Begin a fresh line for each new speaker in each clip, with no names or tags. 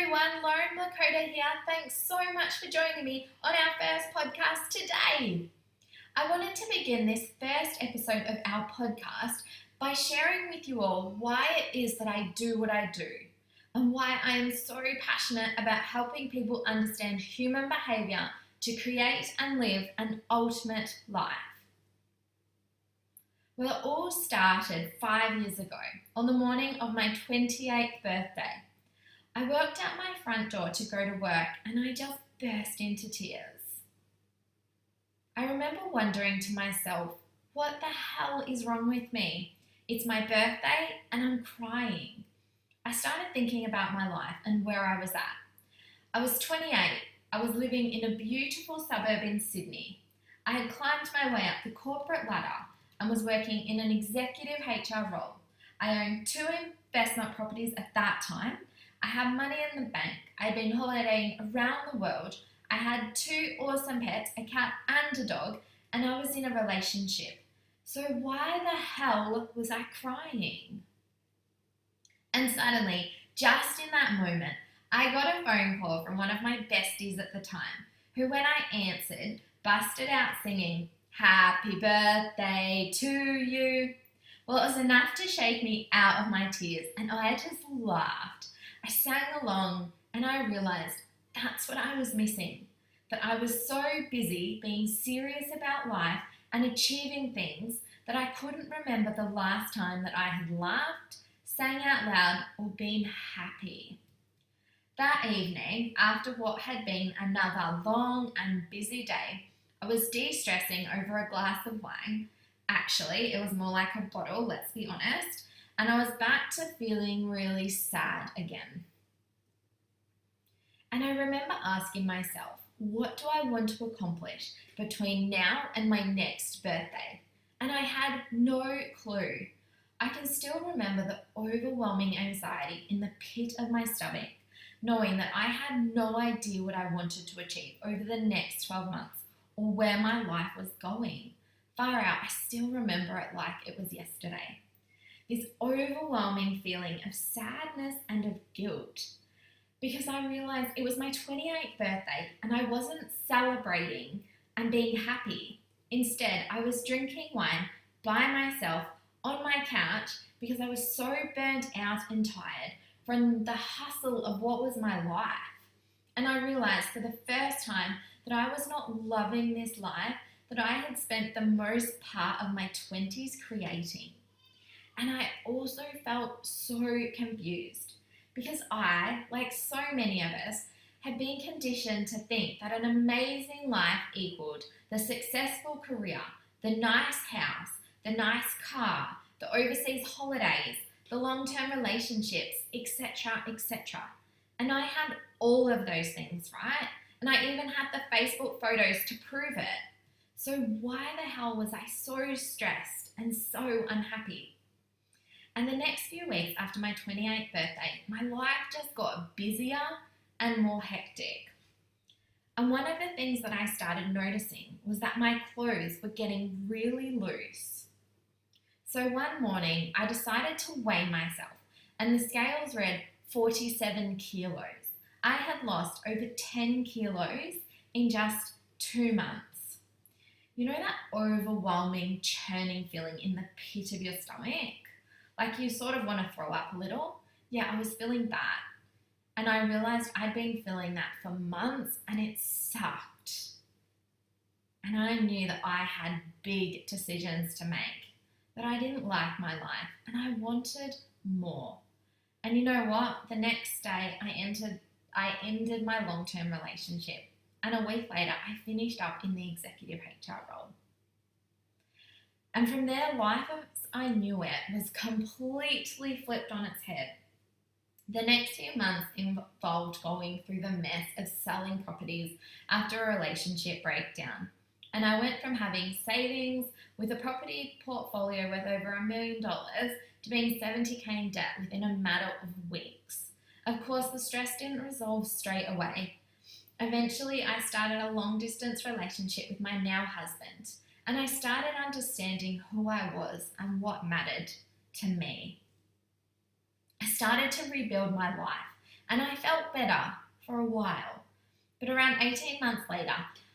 everyone, Lauren Mlikota here. Thanks so much for joining me on our first podcast today. I wanted to begin this first episode of our podcast by sharing with you all why it is that I do what I do and why I am so passionate about helping people understand human behaviour to create and live an ultimate life. Well, it all started 5 years ago on the morning of my 28th birthday. I walked out my front door to go to work and I just burst into tears. I remember wondering to myself, what the hell is wrong with me? It's my birthday and I'm crying. I started thinking about my life and where I was at. I was 28. I was living in a beautiful suburb in Sydney. I had climbed my way up the corporate ladder and was working in an executive HR role. I owned 2 investment properties at that time. I had money in the bank. I'd been holidaying around the world. I had 2 awesome pets, a cat and a dog, and I was in a relationship. So why the hell was I crying? And suddenly, just in that moment, I got a phone call from one of my besties at the time, who when I answered, busted out singing, "Happy birthday to you." Well, it was enough to shake me out of my tears, and I just laughed. I sang along and I realised that's what I was missing, that I was so busy being serious about life and achieving things that I couldn't remember the last time that I had laughed, sang out loud or been happy. That evening, after what had been another long and busy day, I was de-stressing over a glass of wine. Actually, it was more like a bottle, let's be honest. And I was back to feeling really sad again. And I remember asking myself, what do I want to accomplish between now and my next birthday? And I had no clue. I can still remember the overwhelming anxiety in the pit of my stomach, knowing that I had no idea what I wanted to achieve over the next 12 months or where my life was going. Far out, I still remember it like it was yesterday. This overwhelming feeling of sadness and of guilt, because I realised it was my 28th birthday and I wasn't celebrating and being happy. Instead, I was drinking wine by myself on my couch because I was so burnt out and tired from the hustle of what was my life. And I realised for the first time that I was not loving this life that I had spent the most part of my 20s creating. And I also felt so confused because I, like so many of us, had been conditioned to think that an amazing life equaled the successful career, the nice house, the nice car, the overseas holidays, the long-term relationships, etc., etc. And I had all of those things, right? And I even had the Facebook photos to prove it. So why the hell was I so stressed and so unhappy? And the next few weeks after my 28th birthday, my life just got busier and more hectic. And one of the things that I started noticing was that my clothes were getting really loose. So one morning, I decided to weigh myself, and the scales read 47 kilos. I had lost over 10 kilos in just 2 months. You know that overwhelming churning feeling in the pit of your stomach? Like you sort of want to throw up a little? Yeah, I was feeling that. And I realised I'd been feeling that for months and it sucked. And I knew that I had big decisions to make, that I didn't like my life and I wanted more. And you know what? The next day I ended my long-term relationship. And a week later, I finished up in the executive HR role. And from there, life as I knew it was completely flipped on its head. The next few months involved going through the mess of selling properties after a relationship breakdown. And I went from having savings with a property portfolio worth over $1 million to being $70,000 in debt within a matter of weeks. Of course, the stress didn't resolve straight away. Eventually, I started a long-distance relationship with my now husband, and I started understanding who I was and what mattered to me. I started to rebuild my life, and I felt better for a while, but around 18 months later,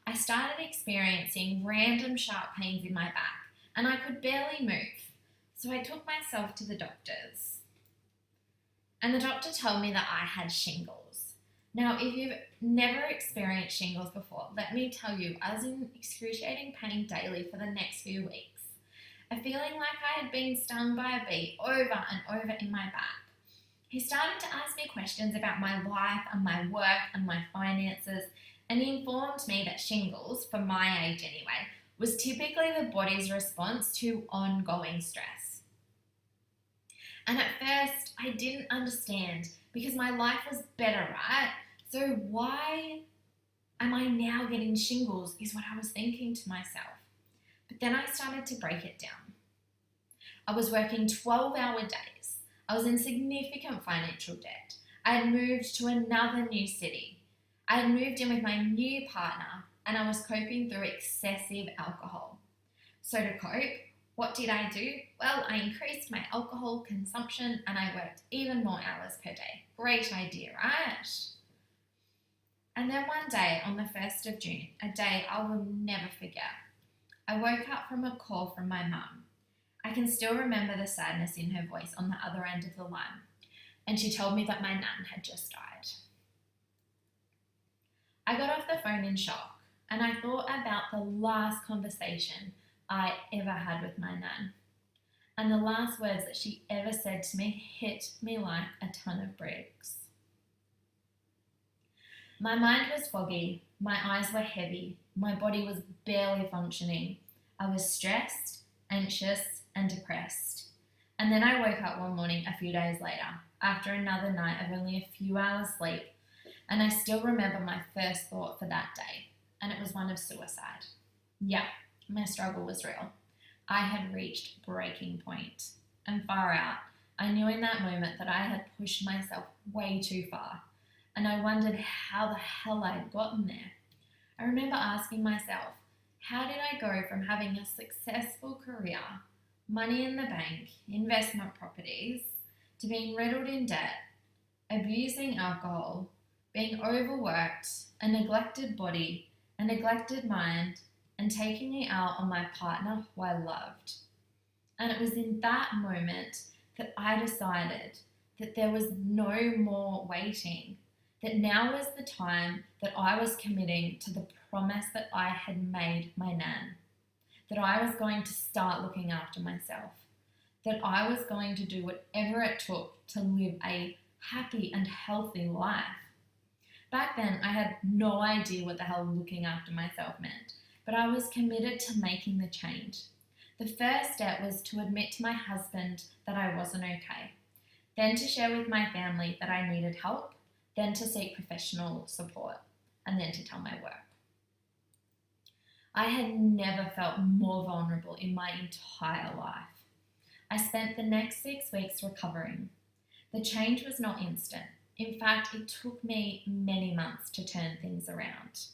I started experiencing random sharp pains in my back and I could barely move. So I took myself to the doctors. And the doctor told me that I had shingles. Now, if you've never experienced shingles before, let me tell you, I was in excruciating pain daily for the next few weeks. A feeling like I had been stung by a bee over and over in my back. He started to ask me questions about my life and my work and my finances, and he informed me that shingles, for my age anyway, was typically the body's response to ongoing stress. And at first, I didn't understand because my life was better, right? So why am I now getting shingles is what I was thinking to myself. But then I started to break it down. I was working 12-hour days. I was in significant financial debt. I had moved to another new city. I had moved in with my new partner and I was coping through excessive alcohol. So to cope, what did I do? Well, I increased my alcohol consumption and I worked even more hours per day. Great idea, right? And then one day on the 1st of June, a day I will never forget, I woke up from a call from my mum. I can still remember the sadness in her voice on the other end of the line. And she told me that my nan had just died. I got off the phone in shock and I thought about the last conversation I ever had with my nan. And the last words that she ever said to me hit me like a ton of bricks. My mind was foggy, my eyes were heavy, my body was barely functioning. I was stressed, anxious, and depressed. And then I woke up one morning a few days later, after another night of only a few hours sleep, and I still remember my first thought for that day, and it was one of suicide. Yeah, my struggle was real. I had reached breaking point, and far out, I knew in that moment that I had pushed myself way too far, and I wondered how the hell I had gotten there. I remember asking myself, how did I go from having a successful career, money in the bank, investment properties, to being riddled in debt, abusing alcohol, being overworked, a neglected body, a neglected mind, and taking it out on my partner who I loved. And it was in that moment that I decided that there was no more waiting, that now was the time that I was committing to the promise that I had made my nan, that I was going to start looking after myself, that I was going to do whatever it took to live a happy and healthy life. Back then, I had no idea what the hell looking after myself meant, but I was committed to making the change. The first step was to admit to my husband that I wasn't okay, then to share with my family that I needed help, then to seek professional support, and then to tell my work. I had never felt more vulnerable in my entire life. I spent the next 6 weeks recovering. The change was not instant. In fact, it took me many months to turn things around.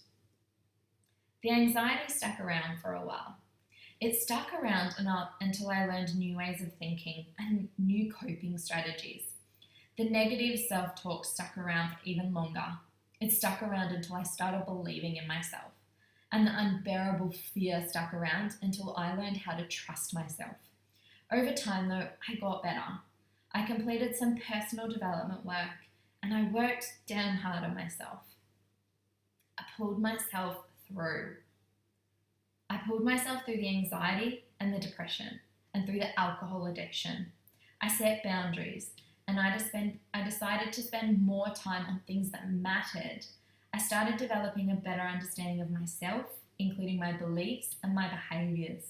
The anxiety stuck around for a while. It stuck around until I learned new ways of thinking and new coping strategies. The negative self-talk stuck around for even longer. It stuck around until I started believing in myself. And the unbearable fear stuck around until I learned how to trust myself. Over time, though, I got better. I completed some personal development work and I worked down hard on myself. I pulled myself through. I pulled myself through the anxiety and the depression and through the alcohol addiction. I set boundaries and I decided to spend more time on things that mattered. I started developing a better understanding of myself, including my beliefs and my behaviours.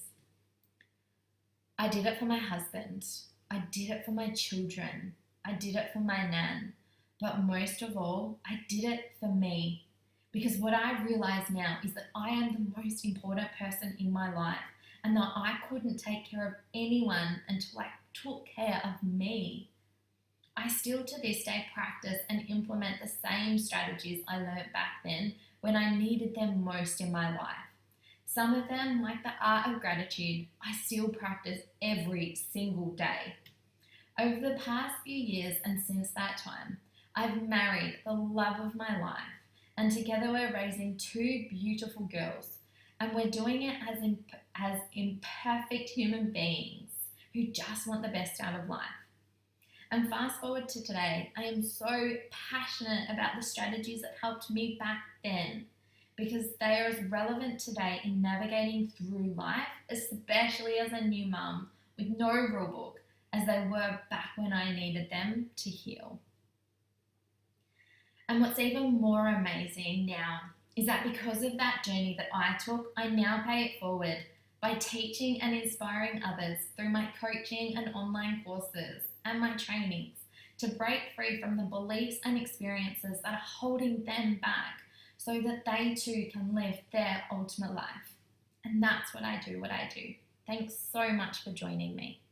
I did it for my husband. I did it for my children. I did it for my nan. But most of all, I did it for me. Because what I realize now is that I am the most important person in my life and that I couldn't take care of anyone until I took care of me. I still to this day practice and implement the same strategies I learnt back then when I needed them most in my life. Some of them, like the art of gratitude, I still practice every single day. Over the past few years and since that time, I've married the love of my life, and together we're raising two beautiful girls, and we're doing it as imperfect human beings who just want the best out of life. And fast forward to today, I am so passionate about the strategies that helped me back then because they are as relevant today in navigating through life, especially as a new mum with no rule book, as they were back when I needed them to heal. And what's even more amazing now is that because of that journey that I took, I now pay it forward by teaching and inspiring others through my coaching and online courses and my trainings to break free from the beliefs and experiences that are holding them back so that they too can live their ultimate life. And that's what I do. Thanks so much for joining me.